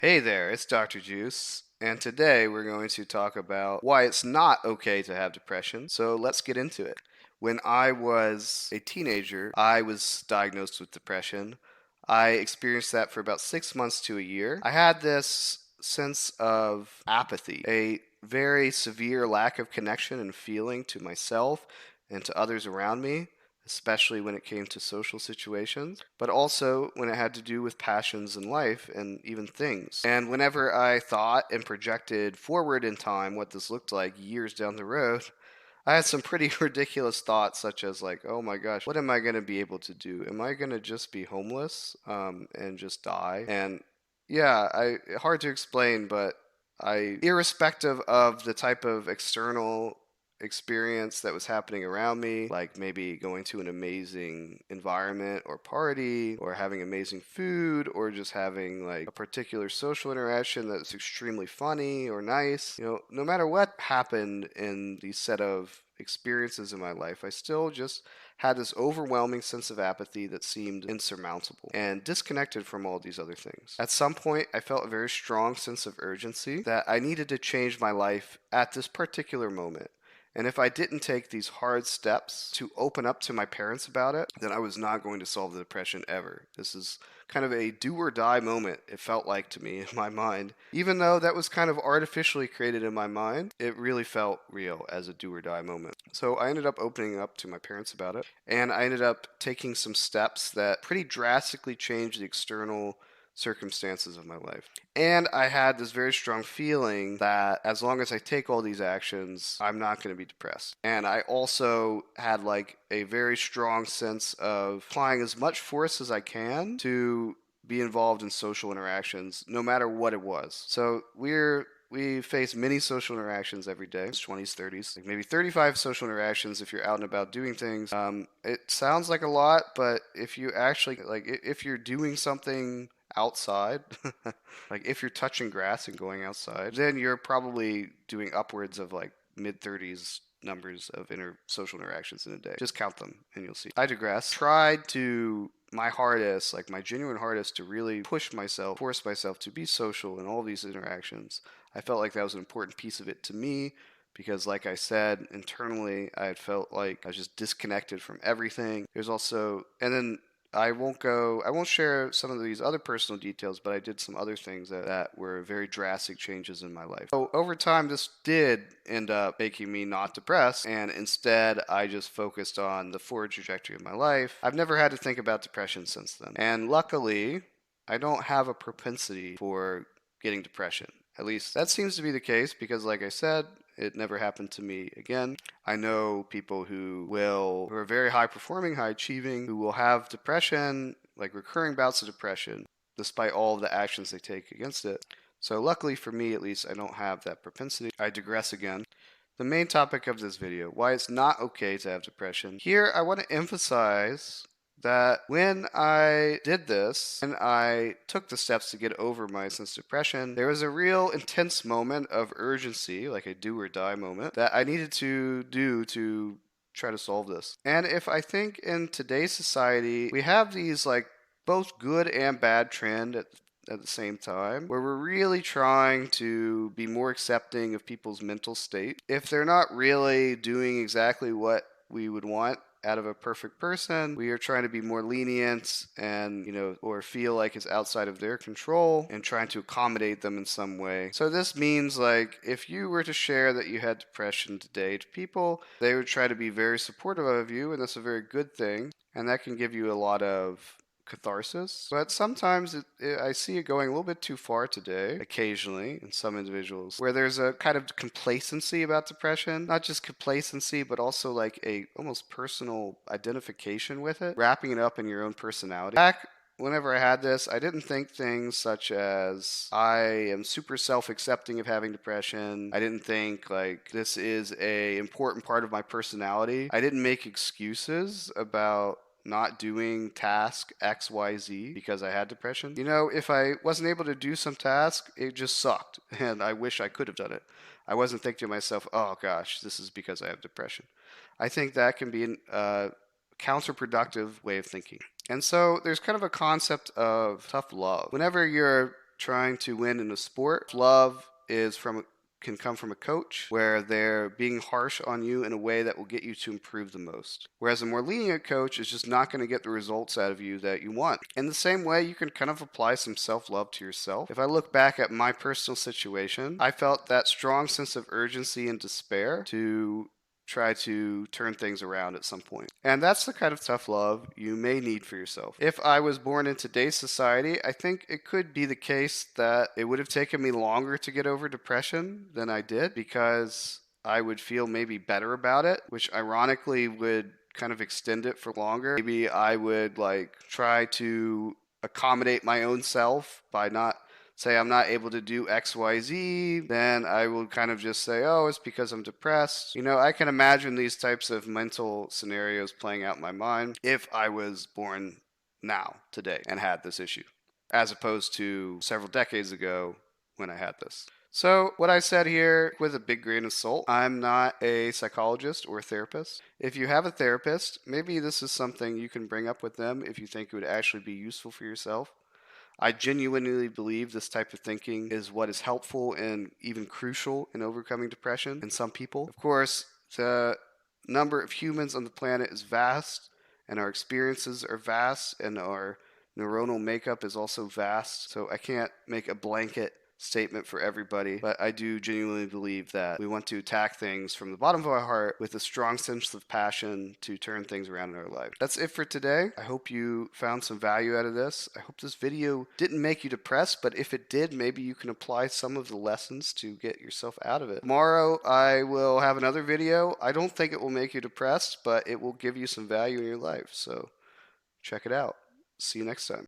Hey there, it's Dr. Juice, and today we're going to talk about why it's not okay to have depression. So let's get into it. When I was a teenager, I was diagnosed with depression. I experienced that for about 6 months to a year. I had this sense of apathy, a very severe lack of connection and feeling to myself and to others around me, especially when it came to social situations, but also when it had to do with passions in life and even things. And whenever I thought and projected forward in time what this looked like years down the road, I had some pretty ridiculous thoughts, such as like, "Oh my gosh, what am I going to be able to do? Am I going to just be homeless, and just die?" And yeah, hard to explain, but irrespective of the type of external experience that was happening around me, like maybe going to an amazing environment or party, or having amazing food, or just having like a particular social interaction that's extremely funny or nice, no matter what happened in these set of experiences in my life, I still just had this overwhelming sense of apathy that seemed insurmountable and disconnected from all these other things. At some point, I felt a very strong sense of urgency that I needed to change my life at this particular moment. And if I didn't take these hard steps to open up to my parents about it, then I was not going to solve the depression ever. This is kind of a do or die moment, it felt like to me in my mind. Even though that was kind of artificially created in my mind, it really felt real as a do or die moment. So I ended up opening up to my parents about it, and I ended up taking some steps that pretty drastically changed the external circumstances of my life. And I had this very strong feeling that as long as I take all these actions, I'm not going to be depressed. And I also had like a very strong sense of applying as much force as I can to be involved in social interactions, no matter what it was. So we face many social interactions every day, 20s, 30s, like maybe 35 social interactions if you're out and about doing things. It sounds like a lot, but if you actually, like, if you're doing something outside, like if you're touching grass and going outside, then you're probably doing upwards of like mid 30s numbers of social interactions in a day. Just count them and you'll see. I digress. Tried to my hardest, like my genuine hardest, to really push myself, force myself to be social in all these interactions. I felt like that was an important piece of it to me because, like I said, internally I had felt like I was just disconnected from everything. There's also, and then I won't share some of these other personal details, but I did some other things that were very drastic changes in my life. So over time, this did end up making me not depressed, and instead, I just focused on the forward trajectory of my life. I've never had to think about depression since then. And luckily, I don't have a propensity for getting depression. At least that seems to be the case because, like I said, it never happened to me again. I know people who are very high performing, high achieving, who will have depression, like recurring bouts of depression, despite all of the actions they take against it. So luckily for me, at least, I don't have that propensity. I digress again. The main topic of this video, why it's not okay to have depression. Here, I want to emphasize that when I did this and I took the steps to get over my sense of depression, there was a real intense moment of urgency, like a do or die moment, that I needed to do to try to solve this. And if I think in today's society, we have these like both good and bad trend at the same time, where we're really trying to be more accepting of people's mental state. If they're not really doing exactly what we would want out of a perfect person, we are trying to be more lenient and, or feel like it's outside of their control and trying to accommodate them in some way. So this means like if you were to share that you had depression today to people, they would try to be very supportive of you, and that's a very good thing. And that can give you a lot of catharsis. But sometimes I see it going a little bit too far today, occasionally, in some individuals, where there's a kind of complacency about depression. Not just complacency, but also like a almost personal identification with it, wrapping it up in your own personality. Back whenever I had this, I didn't think things such as I am super self-accepting of having depression. I didn't think like this is a important part of my personality. I didn't make excuses about not doing task XYZ because I had depression. If I wasn't able to do some task, it just sucked, and I wish I could have done it. I wasn't thinking to myself, oh gosh, this is because I have depression. I think that can be a counterproductive way of thinking. And so there's kind of a concept of tough love. Whenever you're trying to win in a sport. Love is can come from a coach where they're being harsh on you in a way that will get you to improve the most. Whereas a more lenient coach is just not going to get the results out of you that you want. In the same way, you can kind of apply some self-love to yourself. If I look back at my personal situation, I felt that strong sense of urgency and despair to try to turn things around at some point. And that's the kind of tough love you may need for yourself. If I was born in today's society, I think it could be the case that it would have taken me longer to get over depression than I did because I would feel maybe better about it, which ironically would kind of extend it for longer. Maybe I would like try to accommodate my own self by not say I'm not able to do XYZ, then I will kind of just say, oh, it's because I'm depressed. You know, I can imagine these types of mental scenarios playing out in my mind if I was born now, today, and had this issue, as opposed to several decades ago when I had this. So, what I said here with a big grain of salt, I'm not a psychologist or a therapist. If you have a therapist, maybe this is something you can bring up with them if you think it would actually be useful for yourself. I genuinely believe this type of thinking is what is helpful and even crucial in overcoming depression in some people. Of course, the number of humans on the planet is vast, and our experiences are vast, and our neuronal makeup is also vast. So I can't make a blanket statement for everybody, but I do genuinely believe that we want to attack things from the bottom of our heart with a strong sense of passion to turn things around in our life. That's it for today. I hope you found some value out of this. I hope this video didn't make you depressed, but if it did, maybe you can apply some of the lessons to get yourself out of it. Tomorrow, I will have another video. I don't think it will make you depressed, but it will give you some value in your life. So check it out. See you next time.